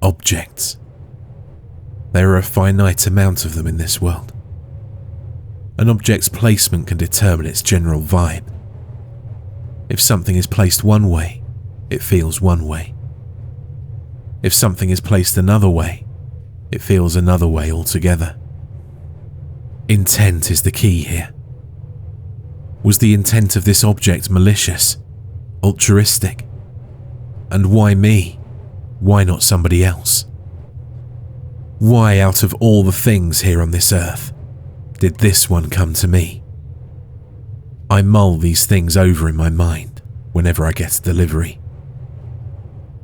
Objects. There are a finite amount of them in this world. An object's placement can determine its general vibe. If something is placed one way, it feels one way. If something is placed another way, it feels another way altogether. Intent is the key here. Was the intent of this object malicious, altruistic? And why me? Why not somebody else? Why, out of all the things here on this earth, did this one come to me? I mull these things over in my mind whenever I get a delivery.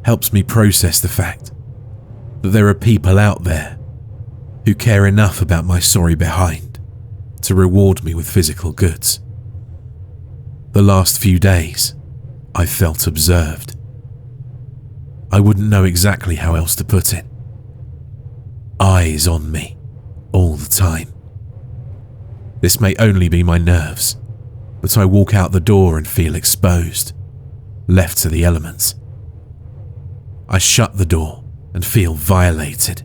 Helps me process the fact that there are people out there who care enough about my sorry behind to reward me with physical goods. The last few days, I felt observed. I wouldn't know exactly how else to put it. Eyes on me, all the time. This may only be my nerves, but I walk out the door and feel exposed, left to the elements. I shut the door and feel violated.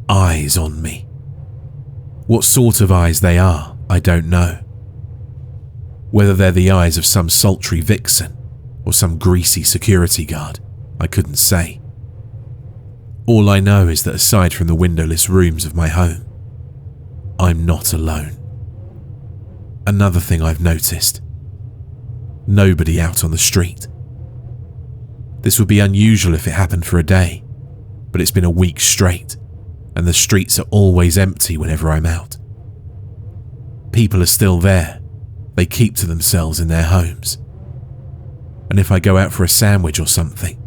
Eyes on me. What sort of eyes they are, I don't know. Whether they're the eyes of some sultry vixen or some greasy security guard, I couldn't say. All I know is that aside from the windowless rooms of my home, I'm not alone. Another thing I've noticed. Nobody out on the street. This would be unusual if it happened for a day, but it's been a week straight, and the streets are always empty whenever I'm out. People are still there. They keep to themselves in their homes. And if I go out for a sandwich or something,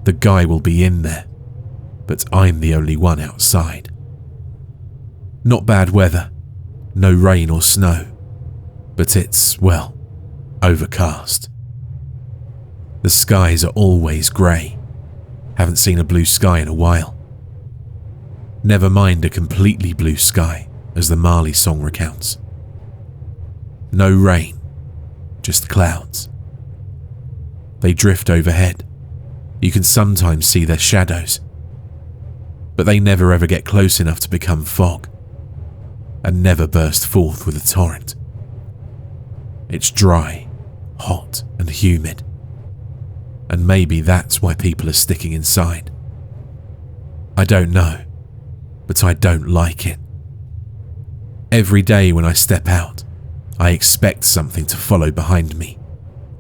the guy will be in there, but I'm the only one outside. Not bad weather, no rain or snow, but it's, well, overcast. The skies are always grey. Haven't seen a blue sky in a while. Never mind a completely blue sky, as the Marley song recounts. No rain, just clouds. They drift overhead. You can sometimes see their shadows, but they never ever get close enough to become fog, and never burst forth with a torrent. It's dry, hot and humid, and maybe that's why people are sticking inside. I don't know, but I don't like it. Every day when I step out, I expect something to follow behind me,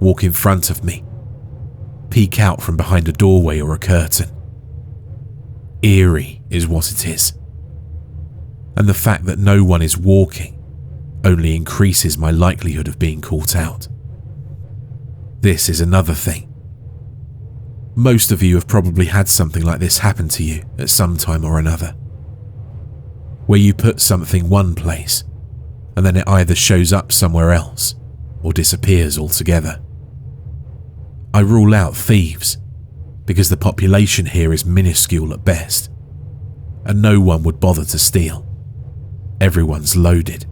walk in front of me, peek out from behind a doorway or a curtain. Eerie is what it is. And the fact that no one is walking only increases my likelihood of being caught out. This is another thing. Most of you have probably had something like this happen to you at some time or another, where you put something one place and then it either shows up somewhere else or disappears altogether. I rule out thieves because the population here is minuscule at best, and no one would bother to steal. Everyone's loaded.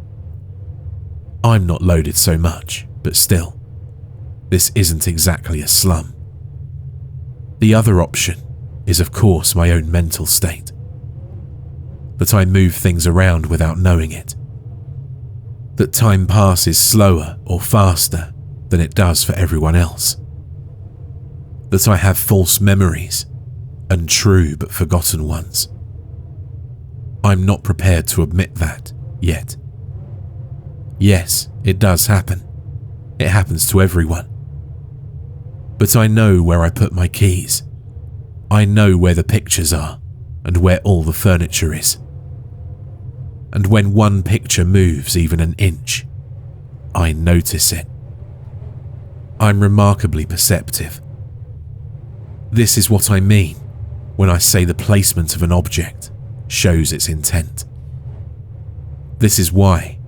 I'm not loaded so much, but still, this isn't exactly a slum. The other option is, of course, my own mental state. That I move things around without knowing it. That time passes slower or faster than it does for everyone else. That I have false memories, untrue but forgotten ones. I'm not prepared to admit that yet. Yes, it does happen. It happens to everyone. But I know where I put my keys. I know where the pictures are and where all the furniture is. And when one picture moves even an inch, I notice it. I'm remarkably perceptive. This is what I mean when I say the placement of an object shows its intent. This is why,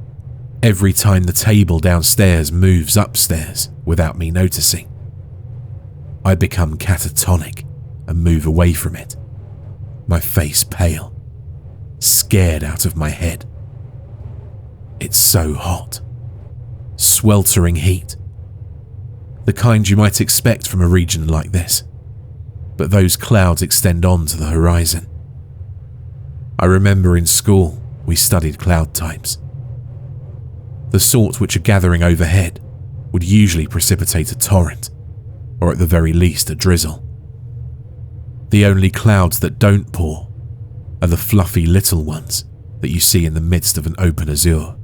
every time the table downstairs moves upstairs without me noticing, I become catatonic and move away from it, my face pale, scared out of my head. It's so hot, sweltering heat, the kind you might expect from a region like this. but those clouds extend on to the horizon. I remember in school we studied cloud types. The sort which are gathering overhead would usually precipitate a torrent, or at the very least a drizzle. The only clouds that don't pour are the fluffy little ones that you see in the midst of an open azure.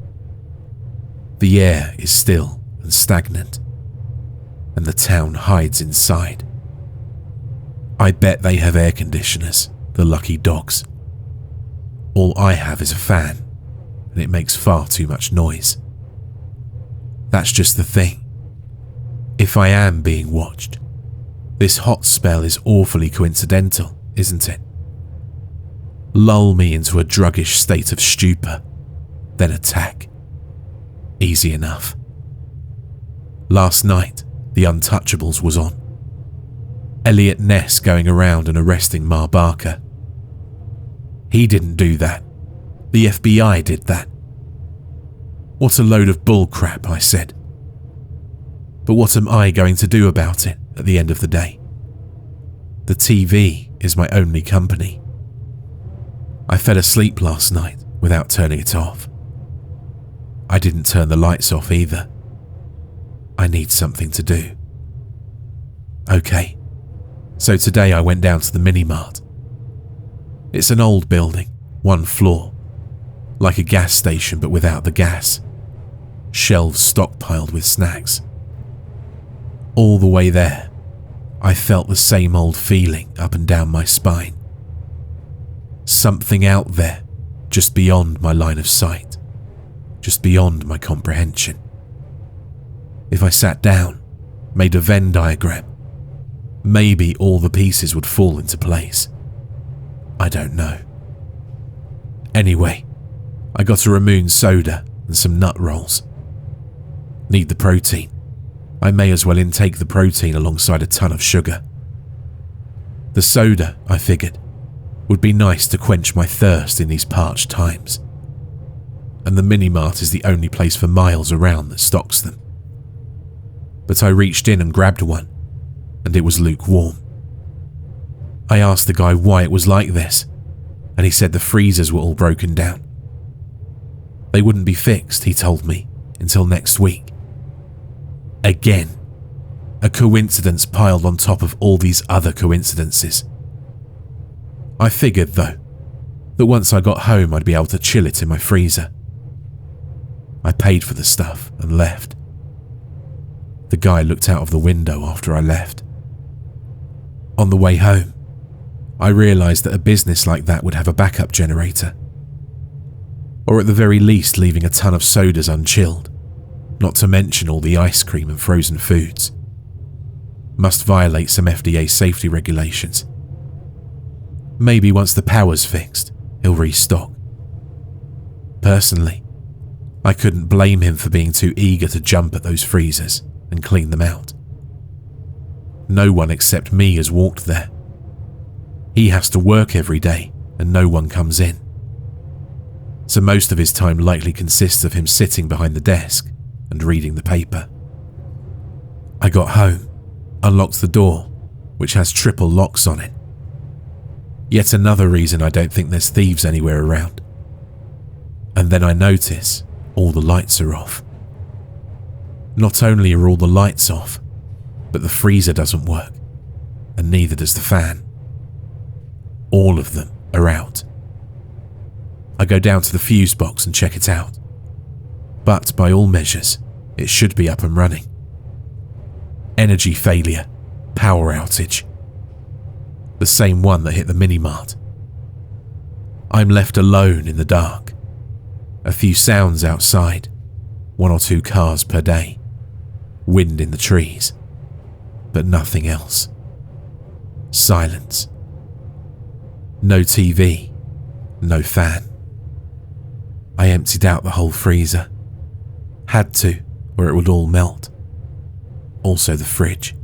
The air is still and stagnant, and the town hides inside. I bet they have air conditioners, the lucky dogs. All I have is a fan, and it makes far too much noise. That's just the thing. If I am being watched, this hot spell is awfully coincidental, isn't it? Lull me into a druggish state of stupor, then attack. Easy enough. Last night, The Untouchables was on. Elliot Ness going around and arresting Ma Barker. He didn't do that. The FBI did that. What a load of bullcrap, I said. But what am I going to do about it at the end of the day? The TV is my only company. I fell asleep last night without turning it off. I didn't turn the lights off either. I need something to do. Okay, so today I went down to the mini-mart. It's an old building, one floor, like a gas station but without the gas. Shelves stockpiled with snacks. All the way there, I felt the same old feeling up and down my spine. Something out there, just beyond my line of sight, just beyond my comprehension. If I sat down, made a Venn diagram, maybe all the pieces would fall into place. I don't know. Anyway, I got a Ramoon soda and some nut rolls. Need the protein. I may as well intake the protein alongside a ton of sugar. The soda, I figured, would be nice to quench my thirst in these parched times. And the mini-mart is the only place for miles around that stocks them. But I reached in and grabbed one, and it was lukewarm. I asked the guy why it was like this, and he said the freezers were all broken down. They wouldn't be fixed, he told me, until next week. Again, a coincidence piled on top of all these other coincidences. I figured, though, that once I got home I'd be able to chill it in my freezer. I paid for the stuff and left. The guy looked out of the window after I left. On the way home, I realised that a business like that would have a backup generator. Or at the very least leaving a ton of sodas unchilled, not to mention all the ice cream and frozen foods. Must violate some FDA safety regulations. Maybe once the power's fixed, he'll restock. Personally, I couldn't blame him for being too eager to jump at those freezers and clean them out. No one except me has walked there. He has to work every day and no one comes in. So most of his time likely consists of him sitting behind the desk and reading the paper. I got home, unlocked the door, which has triple locks on it. Yet another reason I don't think there's thieves anywhere around. And then I notice all the lights are off. Not only are all the lights off, but the freezer doesn't work, and neither does the fan. All of them are out. I go down to the fuse box and check it out. But by all measures, it should be up and running. Energy failure, power outage. The same one that hit the mini-mart. I'm left alone in the dark. A few sounds outside, 1 or 2 cars per day, wind in the trees, but nothing else. Silence. No TV, no fan. I emptied out the whole freezer. Had to, or it would all melt. Also the fridge.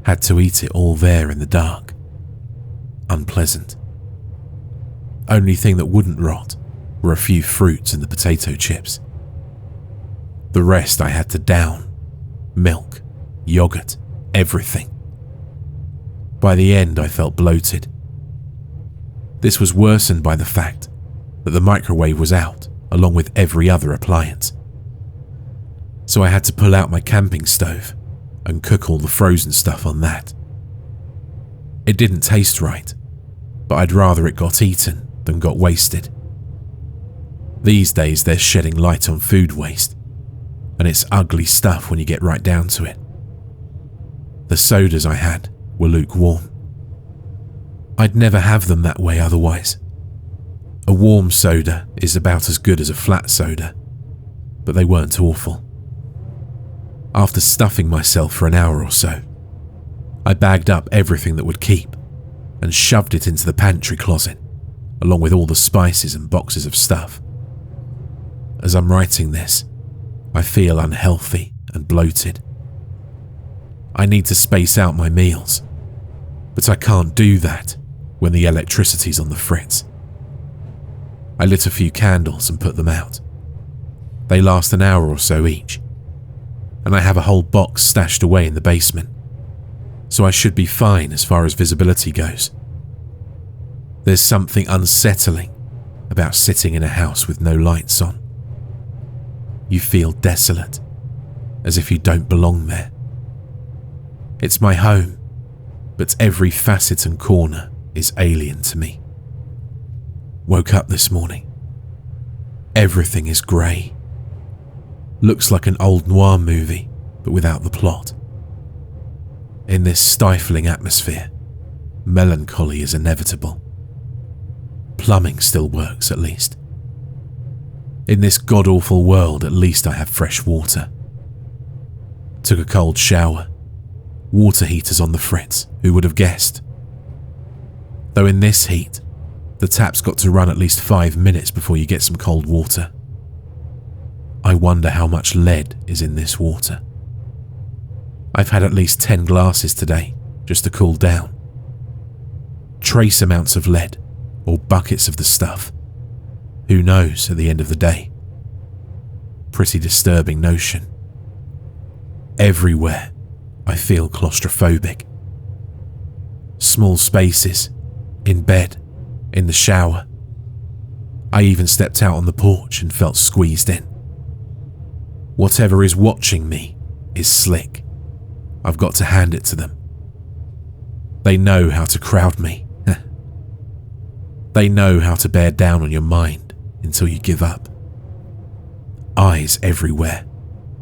Had to eat it all there in the dark. Unpleasant. Only thing that wouldn't rot were a few fruits and the potato chips. The rest I had to down. Milk, yogurt, everything. By the end, I felt bloated. This was worsened by the fact that the microwave was out, along with every other appliance. So I had to pull out my camping stove and cook all the frozen stuff on that. It didn't taste right, but I'd rather it got eaten than got wasted. These days they're shedding light on food waste, and it's ugly stuff when you get right down to it. The sodas I had were lukewarm. I'd never have them that way otherwise. A warm soda is about as good as a flat soda, but they weren't awful. After stuffing myself for an hour or so, I bagged up everything that would keep and shoved it into the pantry closet, along with all the spices and boxes of stuff. As I'm writing this, I feel unhealthy and bloated. I need to space out my meals, but I can't do that when the electricity's on the fritz. I lit a few candles and put them out. They last an hour or so each, and I have a whole box stashed away in the basement, so I should be fine as far as visibility goes. There's something unsettling about sitting in a house with no lights on. You feel desolate, as if you don't belong there. It's my home, but every facet and corner is alien to me. Woke up this morning. Everything is grey. Looks like an old noir movie, but without the plot. In this stifling atmosphere, melancholy is inevitable. Plumbing still works, at least. In this god-awful world, at least I have fresh water. Took a cold shower. Water heaters on the fritz, who would have guessed? Though in this heat, the tap's got to run at least 5 minutes before you get some cold water. I wonder how much lead is in this water. I've had at least 10 glasses today, just to cool down. Trace amounts of lead, or buckets of the stuff. Who knows at the end of the day? Pretty disturbing notion. Everywhere, I feel claustrophobic. Small spaces, in bed, in the shower. I even stepped out on the porch and felt squeezed in. Whatever is watching me is slick. I've got to hand it to them. They know how to crowd me. They know how to bear down on your mind until you give up. Eyes everywhere.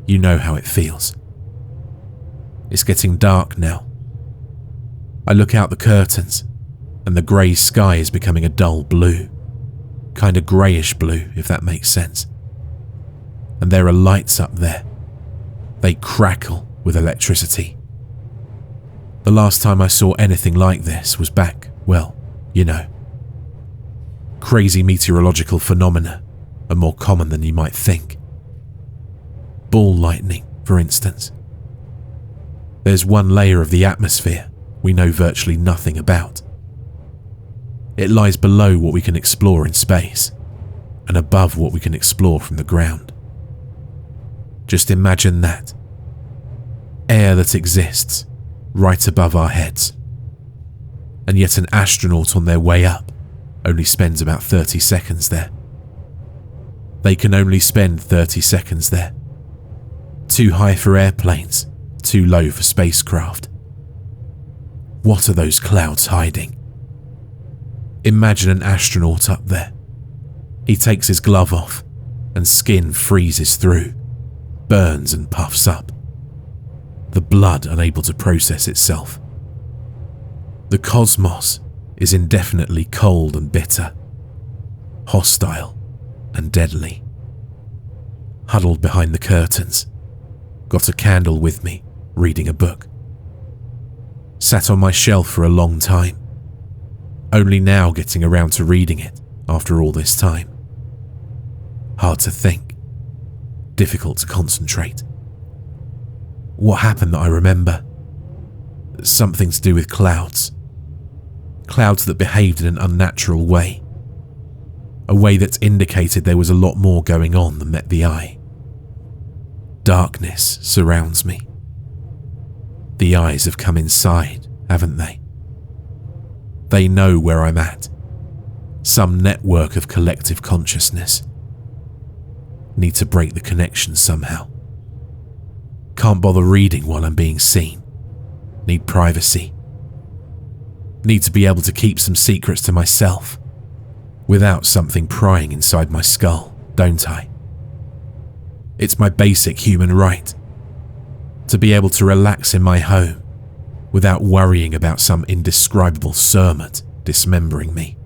You know how it feels. It's getting dark now. I look out the curtains, and the grey sky is becoming a dull blue. Kinda greyish blue, if that makes sense. And there are lights up there. They crackle with electricity. The last time I saw anything like this was back, well, you know. Crazy meteorological phenomena are more common than you might think. Ball lightning, for instance. There's one layer of the atmosphere we know virtually nothing about. It lies below what we can explore in space, and above what we can explore from the ground. Just imagine that. Air that exists right above our heads. And yet an astronaut on their way up only spends about 30 seconds there. They can only spend 30 seconds there. Too high for airplanes, too low for spacecraft. What are those clouds hiding? Imagine an astronaut up there. He takes his glove off and skin freezes through, burns and puffs up. The blood unable to process itself. The cosmos is indefinitely cold and bitter, hostile and deadly. Huddled behind the curtains, got a candle with me, reading a book. Sat on my shelf for a long time, only now getting around to reading it after all this time. Hard to think, difficult to concentrate. What happened that I remember? Something to do with clouds. Clouds that behaved in an unnatural way. A way that indicated there was a lot more going on than met the eye. Darkness surrounds me. The eyes have come inside, haven't they? They know where I'm at. Some network of collective consciousness. Need to break the connection somehow. Can't bother reading while I'm being seen. Need privacy. Need to be able to keep some secrets to myself without something prying inside my skull, don't I? It's my basic human right to be able to relax in my home without worrying about some indescribable surmot dismembering me.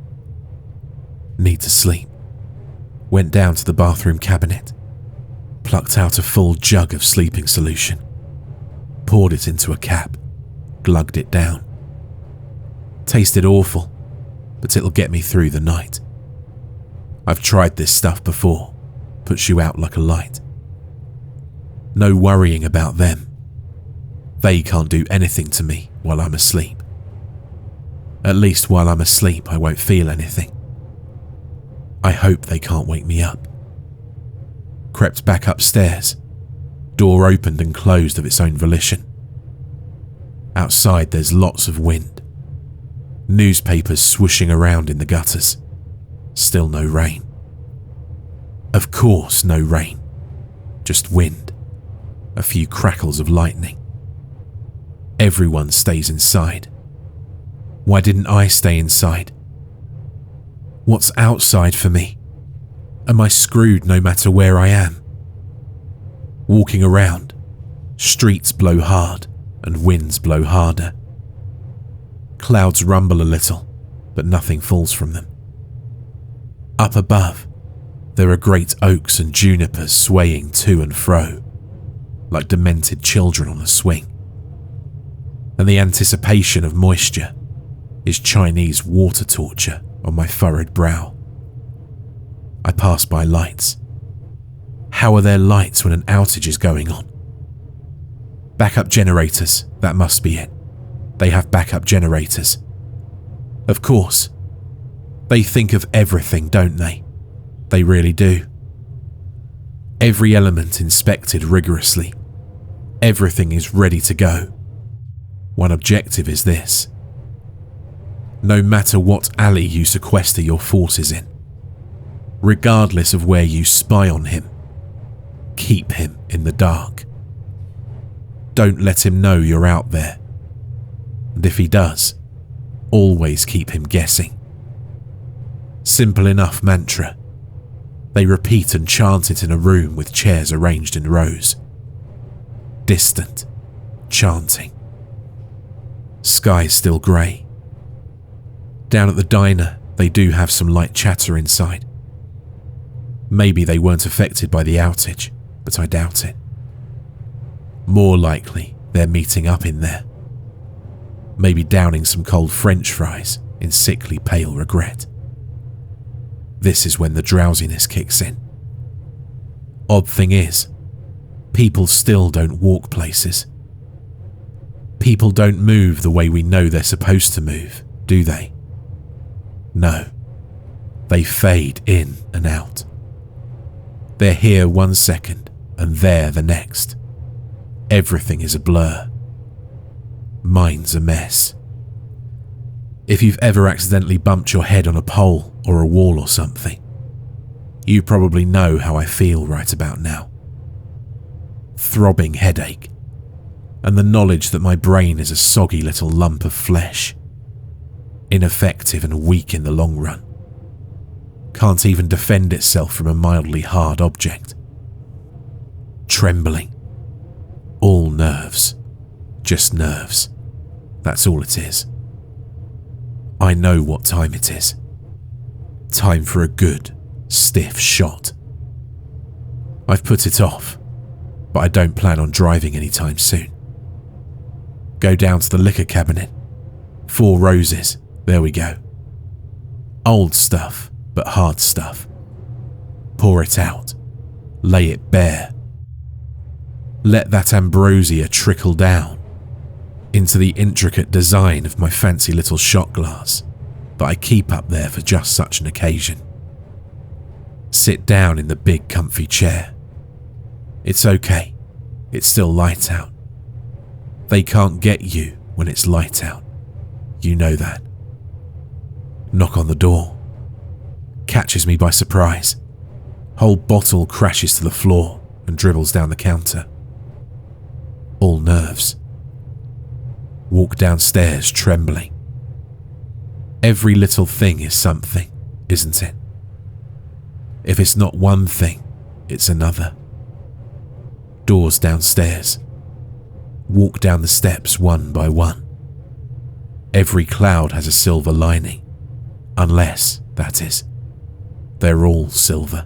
Need to sleep. Went down to the bathroom cabinet, plucked out a full jug of sleeping solution, poured it into a cap, glugged it down. Tasted awful, but it'll get me through the night. I've tried this stuff before, puts you out like a light. No worrying about them. They can't do anything to me while I'm asleep. At least while I'm asleep, I won't feel anything. I hope they can't wake me up. Crept back upstairs. Door opened and closed of its own volition. Outside there's lots of wind. Newspapers swooshing around in the gutters. Still no rain. Of course no rain. Just wind. A few crackles of lightning. Everyone stays inside. Why didn't I stay inside? What's outside for me? Am I screwed no matter where I am? Walking around, streets blow hard and winds blow harder. Clouds rumble a little, but nothing falls from them. Up above, there are great oaks and junipers swaying to and fro, like demented children on a swing. And the anticipation of moisture is Chinese water torture on my furrowed brow. I pass by lights. How are there lights when an outage is going on? Backup generators, that must be it. They have backup generators. Of course. They think of everything, don't they? They really do. Every element inspected rigorously. Everything is ready to go. One objective is this. No matter what alley you sequester your forces in, regardless of where you spy on him, keep him in the dark. Don't let him know you're out there. And if he does, always keep him guessing. Simple enough mantra. They repeat and chant it in a room with chairs arranged in rows. Distant, chanting. Sky's still grey. Down at the diner, they do have some light chatter inside. Maybe they weren't affected by the outage, but I doubt it. More likely, they're meeting up in there. Maybe downing some cold French fries in sickly pale regret. This is when the drowsiness kicks in. Odd thing is, people still don't walk places. People don't move the way we know they're supposed to move, do they? No, they fade in and out. They're here 1 second and there the next. Everything is a blur. Mine's a mess. If you've ever accidentally bumped your head on a pole or a wall or something, you probably know how I feel right about now. Throbbing headache, and the knowledge that my brain is a soggy little lump of flesh. Ineffective and weak in the long run. Can't even defend itself from a mildly hard object. Trembling. All nerves. Just nerves. That's all it is. I know what time it is. Time for a good, stiff shot. I've put it off, but I don't plan on driving anytime soon. Go down to the liquor cabinet. 4 roses. There we go. Old stuff, but hard stuff. Pour it out. Lay it bare. Let that ambrosia trickle down into the intricate design of my fancy little shot glass that I keep up there for just such an occasion. Sit down in the big comfy chair. It's okay. It's still light out. They can't get you when it's light out. You know that. Knock on the door. Catches me by surprise. Whole bottle crashes to the floor and dribbles down the counter. All nerves. Walk downstairs trembling. Every little thing is something, isn't it? If it's not one thing, it's another. Doors downstairs. Walk down the steps one by one. Every cloud has a silver lining, unless, that is, they're all silver.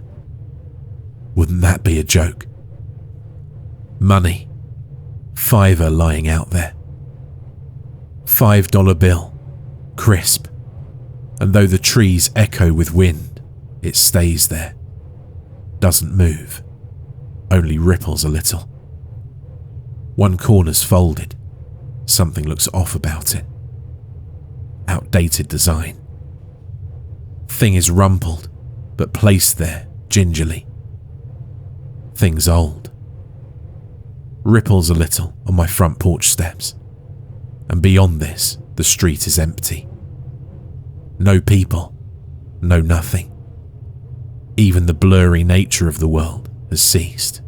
Wouldn't that be a joke? Money. $5 lying out there. $5 bill, crisp, and though the trees echo with wind, it stays there. Doesn't move, only ripples a little. One corner's folded. Something looks off about it. Outdated design. Thing is rumpled, but placed there gingerly. Thing's old. Ripples a little on my front porch steps, and beyond this, the street is empty. No people, no nothing. Even the blurry nature of the world has ceased.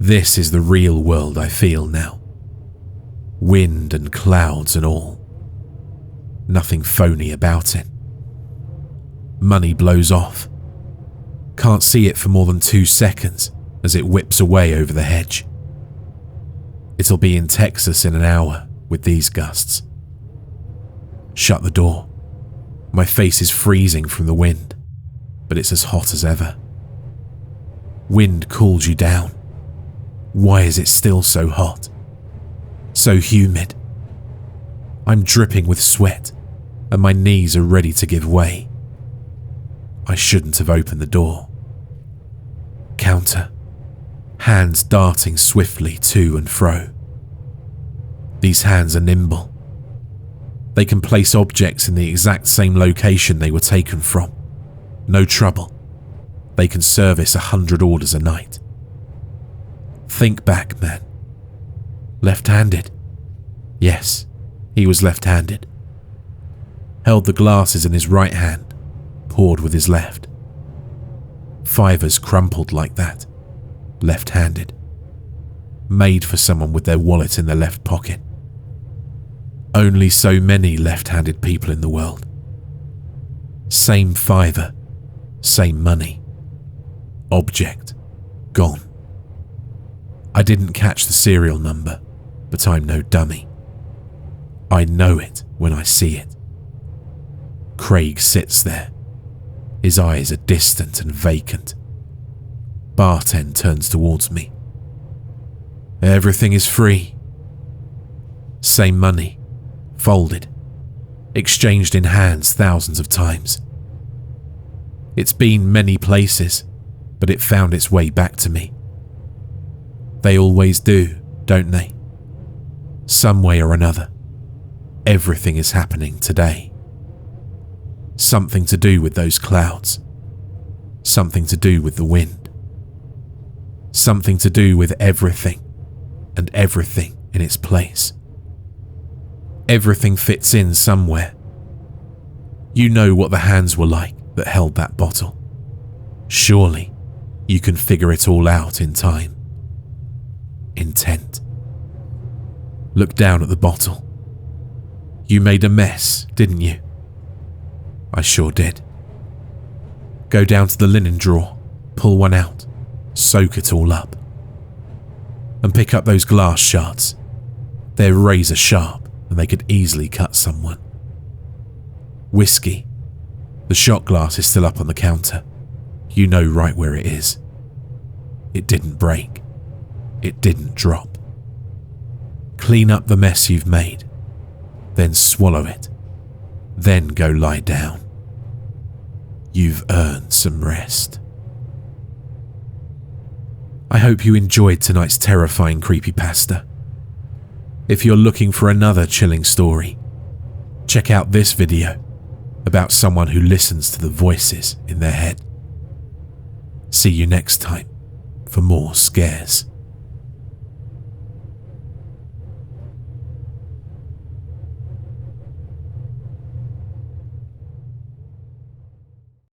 This is the real world I feel now. Wind and clouds and all. Nothing phony about it. Money blows off. Can't see it for more than 2 seconds as it whips away over the hedge. It'll be in Texas in an hour with these gusts. Shut the door. My face is freezing from the wind, but it's as hot as ever. Wind cools you down. Why is it still so hot? So humid. I'm dripping with sweat, and my knees are ready to give way. I shouldn't have opened the door. Counter. Hands darting swiftly to and fro. These hands are nimble. They can place objects in the exact same location they were taken from. No trouble. They can service 100 orders a night. Think back, man. Left-handed. Yes, he was left-handed. Held the glasses in his right hand, poured with his left. $5 crumpled like that. Left-handed. Made for someone with their wallet in their left pocket. Only so many left-handed people in the world. Same $5, same money. Object, gone. I didn't catch the serial number, but I'm no dummy. I know it when I see it. Craig sits there. His eyes are distant and vacant. Bartend turns towards me. Everything is free. Same money, folded, exchanged in hands thousands of times. It's been many places, but it found its way back to me. They always do, don't they? Some way or another. Everything is happening today. Something to do with those clouds. Something to do with the wind. Something to do with everything, and everything in its place. Everything fits in somewhere. You know what the hands were like that held that bottle. Surely you can figure it all out in time. Intent. Look down at the bottle. You made a mess, didn't you? I sure did. Go down to the linen drawer, pull one out, soak it all up. And pick up those glass shards. They're razor sharp and they could easily cut someone. Whiskey. The shot glass is still up on the counter. You know right where it is. It didn't break. It didn't drop. Clean up the mess you've made. Then swallow it. Then go lie down. You've earned some rest. I hope you enjoyed tonight's terrifying creepypasta. If you're looking for another chilling story, check out this video about someone who listens to the voices in their head. See you next time for more scares.